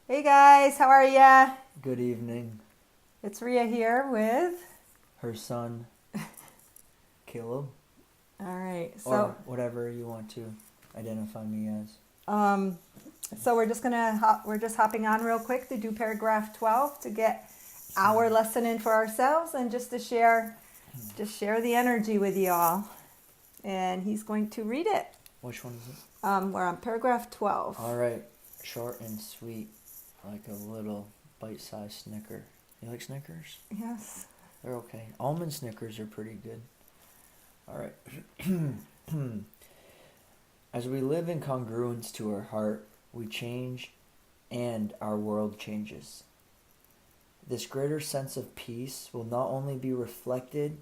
Hey guys, how are ya? Good evening. It's Rhea here with... Her son, Caleb, All right, or whatever you want to identify me as. um, so we're just hopping on real quick to do paragraph 12 to get our lesson in for ourselves and just to share the energy with you all. And he's going to read it. Which one is it? We're on paragraph 12. All right, short and sweet, like a little bite-sized Snicker. You like Snickers? Yes. They're okay. Almond Snickers are pretty good. All right. As we live in congruence to our heart, we change and our world changes. This greater sense of peace will not only be reflected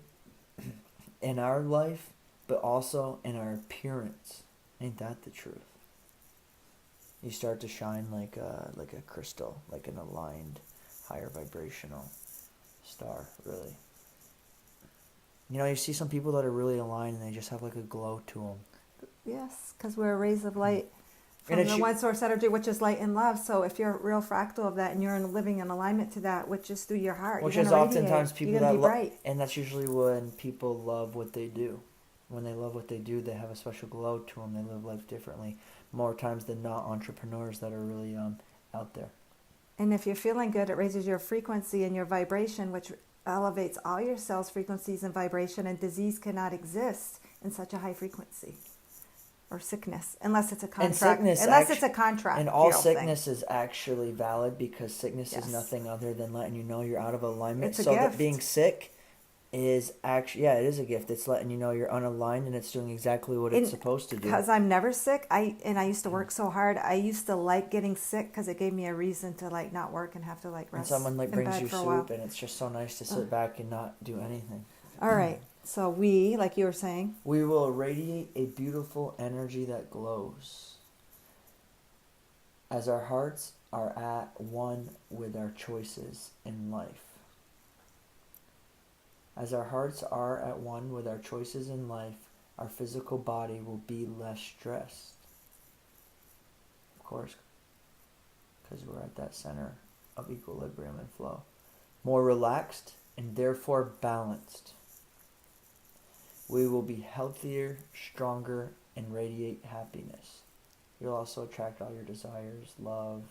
in our life, but also in our appearance. Ain't that the truth? You start to shine like a crystal, like an aligned, higher vibrational star, really. You know, you see some people that are really aligned and they just have like a glow to them. Yes, because we're rays of light from And the one source energy, which is light and love. So if you're a real fractal of that and you're living in alignment to that, which is through your heart, which you're is gonna oftentimes radiate. people You're gonna that be love, bright. and that's usually when people love what they do. When they love what they do, they have a special glow to them. They live life differently. More times than not, entrepreneurs that are really out there. And if you're feeling good, it raises your frequency and your vibration, which elevates all your cells' frequencies and vibration, and disease cannot exist in such a high frequency. Or sickness, unless it's a contract. It's a contract. And all sickness is actually valid because sickness is Yes. nothing other than letting you know you're out of alignment. It's a so gift. that being sick is actually, it is a gift. It's letting you know you're unaligned and it's doing exactly what it's supposed to do. Because I'm never sick, I used to work so hard. I used to like getting sick because it gave me a reason to like not work and have to like rest. And someone like brings bed you for a while. soup and it's just so nice to sit back and not do anything. All right. So we, like you were saying, We will radiate a beautiful energy that glows. As our hearts are at one with our choices in life. As our hearts are at one with our choices in life, our physical body will be less stressed. Of course, because we're at that center of equilibrium and flow. More relaxed and therefore balanced. We will be healthier, stronger, and radiate happiness. You'll also attract all your desires, love,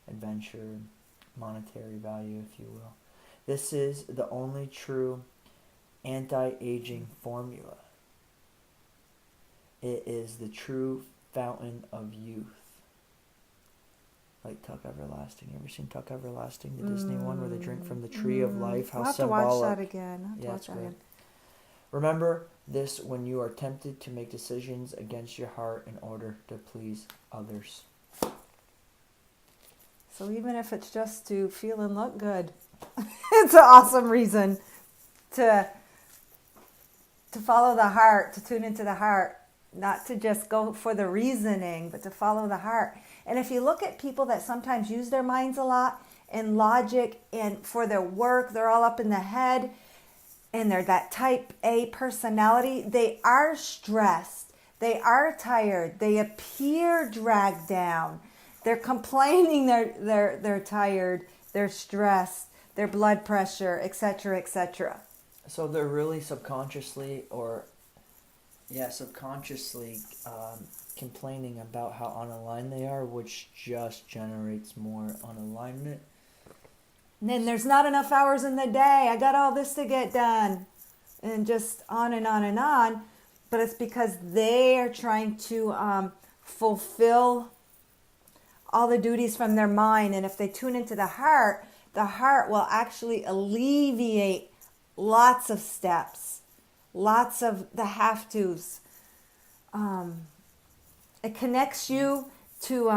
adventure, monetary value, if you will. This is the only true anti-aging formula. It is the true fountain of youth. Like Tuck Everlasting. You ever seen Tuck Everlasting, the Disney one where they drink from the tree of life? How I'll have symbolic. to watch that again. Great. Remember this when you are tempted to make decisions against your heart in order to please others. So even if it's just to feel and look good, it's an awesome reason to follow the heart, to tune into the heart, not to just go for the reasoning, but to follow the heart. And if you look at people that sometimes use their minds a lot and logic and for their work, they're all up in the head, and they're that type A personality, they are stressed, they are tired, they appear dragged down, they're complaining, they're tired, they're stressed, their blood pressure, etc., etc. So they're really subconsciously complaining about how unaligned they are, which just generates more unalignment. And then there's not enough hours in the day. I got all this to get done. And just on and on and on. But it's because they are trying to fulfill all the duties from their mind. And if they tune into the heart will actually alleviate lots of steps. Lots of the have-tos. It connects you to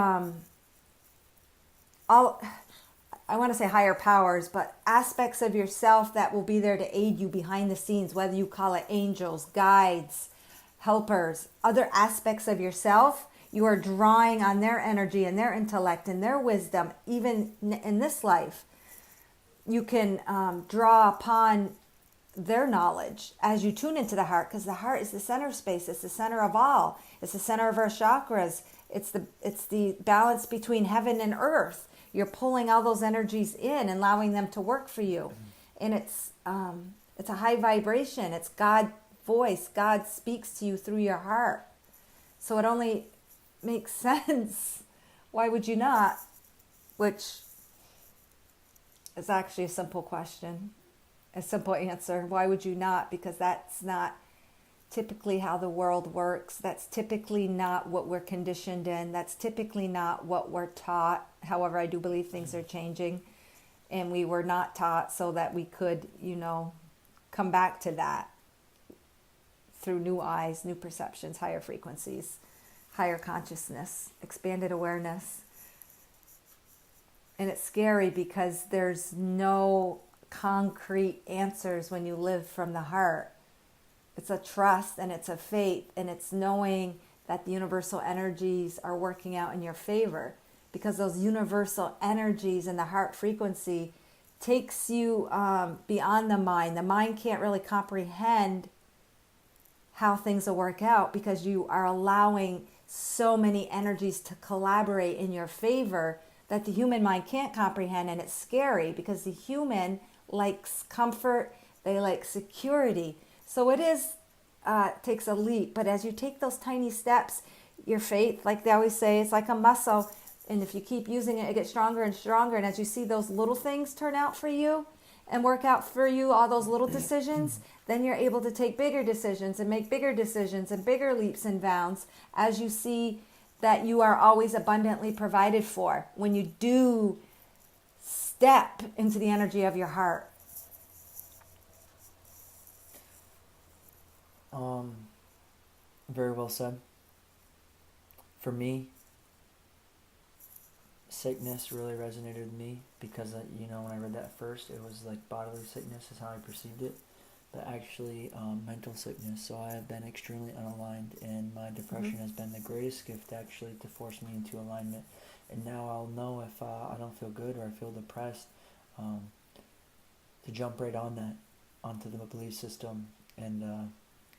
all... I want to say higher powers, but aspects of yourself that will be there to aid you behind the scenes, whether you call it angels, guides, helpers, other aspects of yourself. You are drawing on their energy and their intellect and their wisdom, even in this life. You can draw upon their knowledge as you tune into the heart, because the heart is the center space. It's the center of all. It's the center of our chakras. It's the balance between heaven and earth. You're pulling all those energies in and allowing them to work for you. And it's a high vibration. It's God's voice. God speaks to you through your heart. So it only makes sense. Why would you not? Which is actually a simple question, a simple answer. Why would you not? Because that's not typically how the world works. That's typically not what we're conditioned in. That's typically not what we're taught. However, I do believe things are changing, and we were not taught so that we could, come back to that through new eyes, new perceptions, higher frequencies, higher consciousness, expanded awareness. And it's scary because there's no concrete answers when you live from the heart. It's a trust and it's a faith, and it's knowing that the universal energies are working out in your favor, because those universal energies and the heart frequency takes you beyond the mind. The mind can't really comprehend how things will work out because you are allowing so many energies to collaborate in your favor that the human mind can't comprehend. And it's scary because the human likes comfort, they like security. So it takes a leap. But as you take those tiny steps, your faith, like they always say, it's like a muscle. And if you keep using it, it gets stronger and stronger. And as you see those little things turn out for you and work out for you, all those little decisions, then you're able to take bigger decisions and make bigger decisions and bigger leaps and bounds as you see that you are always abundantly provided for when you do step into the energy of your heart. Very well said. For me, sickness really resonated with me because, when I read that first, it was like bodily sickness is how I perceived it, but actually mental sickness. So I have been extremely unaligned, and my depression has been the greatest gift actually to force me into alignment. And now I'll know if I don't feel good or I feel depressed, to jump right onto the belief system. And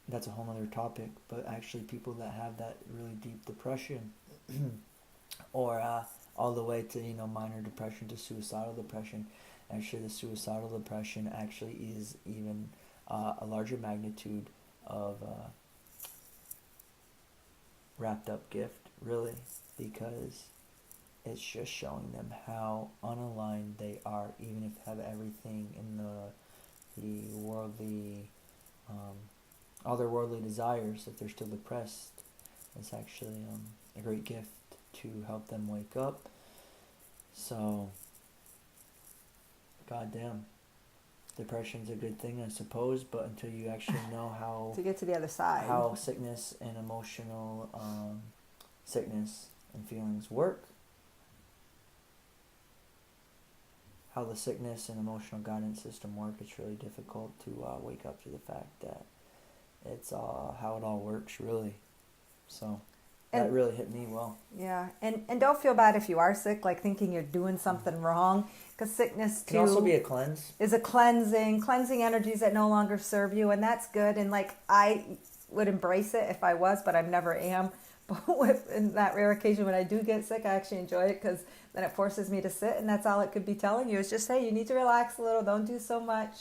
that's a whole other topic, but actually people that have that really deep depression or all the way to minor depression to suicidal depression, actually the suicidal depression actually is even a larger magnitude of wrapped up gift, really, because it's just showing them how unaligned they are, even if they have everything in the worldly all their worldly desires. If they're still depressed, it's actually a great gift to help them wake up. So, goddamn, depression's a good thing, I suppose, but until you actually know how to get to the other side, how sickness and emotional sickness and feelings work, how the sickness and emotional guidance system work, it's really difficult to wake up to the fact that it's how it all works, really. So that really hit me well. Yeah, and don't feel bad if you are sick, like thinking you're doing something wrong, because sickness too can also be a cleanse. Is a cleansing energies that no longer serve you, and that's good. And like I would embrace it if I was, but I never am. But in that rare occasion when I do get sick, I actually enjoy it because then it forces me to sit, and that's all it could be telling you is just, hey, you need to relax a little, don't do so much,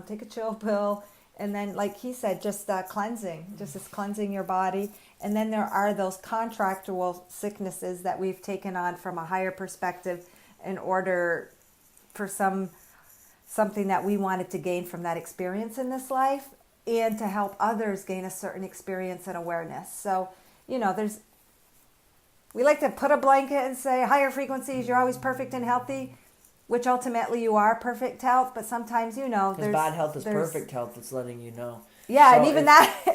take a chill pill. And then, like he said, just cleansing, just as cleansing your body. And then there are those contractual sicknesses that we've taken on from a higher perspective in order for something that we wanted to gain from that experience in this life, and to help others gain a certain experience and awareness. So, we like to put a blanket and say higher frequencies, you're always perfect and healthy, which ultimately you are perfect health, but sometimes, because bad health is perfect health, it's letting you know. Yeah, so and even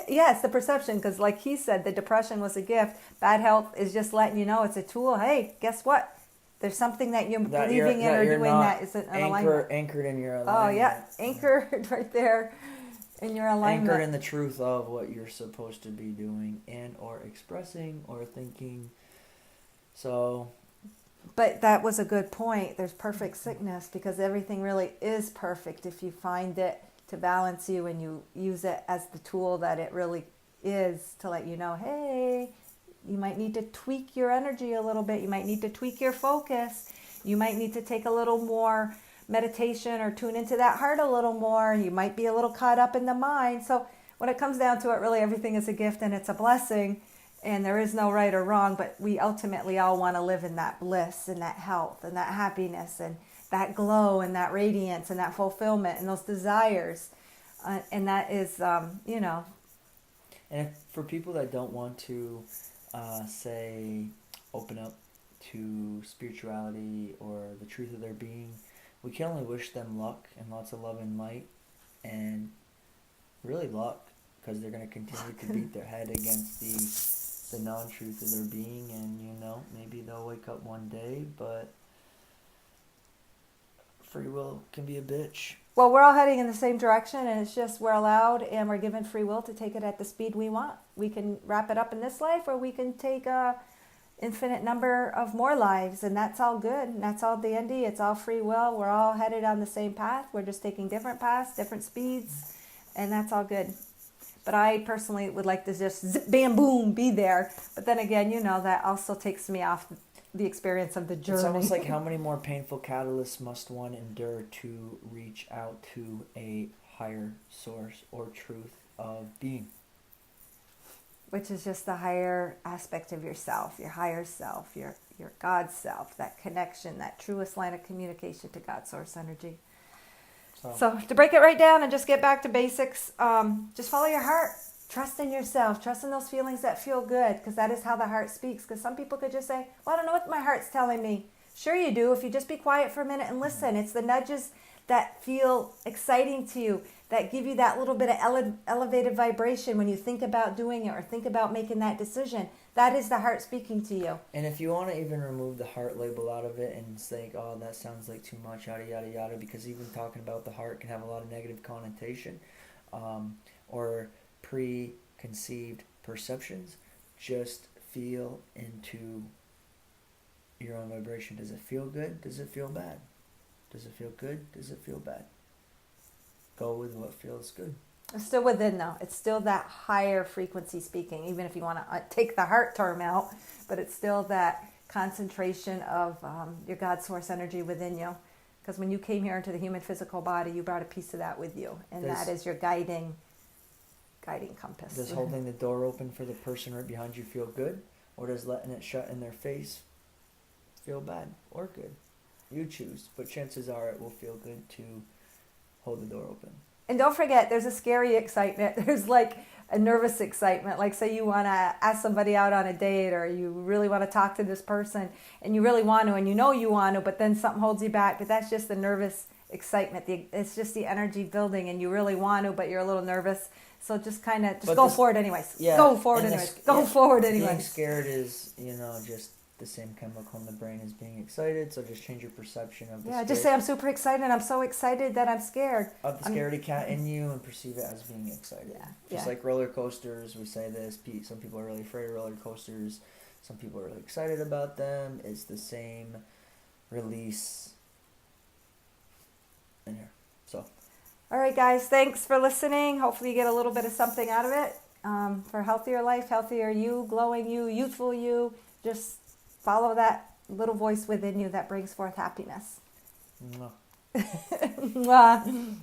it's the perception, because like he said, the depression was a gift. Bad health is just letting you know it's a tool. Hey, guess what? There's something that you're believing in or doing that isn't an alignment. Anchored in your alignment. Oh, yeah, anchored right there in your alignment. Anchored in the truth of what you're supposed to be doing and or expressing or thinking. So... But that was a good point. There's perfect sickness because everything really is perfect if you find it to balance you and you use it as the tool that it really is to let you know, hey, You might need to tweak your energy a little bit. You might need to tweak your focus. You might need to take a little more meditation or tune into that heart a little more. You might be a little caught up in the mind. So when it comes down to it, really everything is a gift and it's a blessing, and there is no right or wrong, but we ultimately all want to live in that bliss and that health and that happiness and that glow and that radiance and that fulfillment and those desires. And that is, And for people that don't want to, say, open up to spirituality or the truth of their being, we can only wish them luck and lots of love and light, and really luck, because they're going to continue to beat their head against the non-truth of their being, and maybe they'll wake up one day, but free will can be a bitch. Well, we're all heading in the same direction, and it's just we're allowed and we're given free will to take it at the speed we want. We can wrap it up in this life, or we can take a infinite number of more lives, and that's all good, and that's all D&D. It's all free will. We're all headed on the same path. We're just taking different paths, different speeds, and that's all good. But I personally would like to just zip, bam, boom, be there. But then again, that also takes me off the experience of the journey. It's almost like, how many more painful catalysts must one endure to reach out to a higher source or truth of being? Which is just the higher aspect of yourself, your higher self, your God self, that connection, that truest line of communication to God source energy. So to break it right down and just get back to basics, just follow your heart. Trust in yourself. Trust in those feelings that feel good, because that is how the heart speaks. Because some people could just say, well, I don't know what my heart's telling me. Sure you do, if you just be quiet for a minute and listen. It's the nudges that feel exciting to you, that give you that little bit of elevated vibration when you think about doing it or think about making that decision. That is the heart speaking to you. And if you want to even remove the heart label out of it and think, oh, that sounds like too much, yada, yada, yada, because even talking about the heart can have a lot of negative connotation, or preconceived perceptions, just feel into your own vibration. Does it feel good? Does it feel bad? Does it feel good? Does it feel bad? Go with what feels good. It's still within, though. It's still that higher frequency speaking, even if you want to take the heart term out, but it's still that concentration of your God source energy within you. Because when you came here into the human physical body, you brought a piece of that with you, and that is your guiding compass. Does holding the door open for the person right behind you feel good, or does letting it shut in their face feel bad or good? You choose, but chances are it will feel good to hold the door open. And don't forget, there's a scary excitement. There's like a nervous excitement. Like, say you want to ask somebody out on a date, or you really want to talk to this person, and you really want to, and you want to, but then something holds you back. But that's just the nervous excitement. It's just the energy building, and you really want to, but you're a little nervous. So just kind of go for it anyways. Yeah, go forward anyways. Go forward anyways. Being scared is, just the same chemical in the brain as being excited. So just change your perception of the just say, I'm super excited. I'm so excited that I'm scared. Of the scaredy cat in you, and perceive it as being excited. Just like roller coasters, we say this. Some people are really afraid of roller coasters. Some people are really excited about them. It's the same release in here. So. All right, guys. Thanks for listening. Hopefully you get a little bit of something out of it. For a healthier life, healthier you, glowing you, youthful you. Just follow that little voice within you that brings forth happiness. Mwah. Mwah.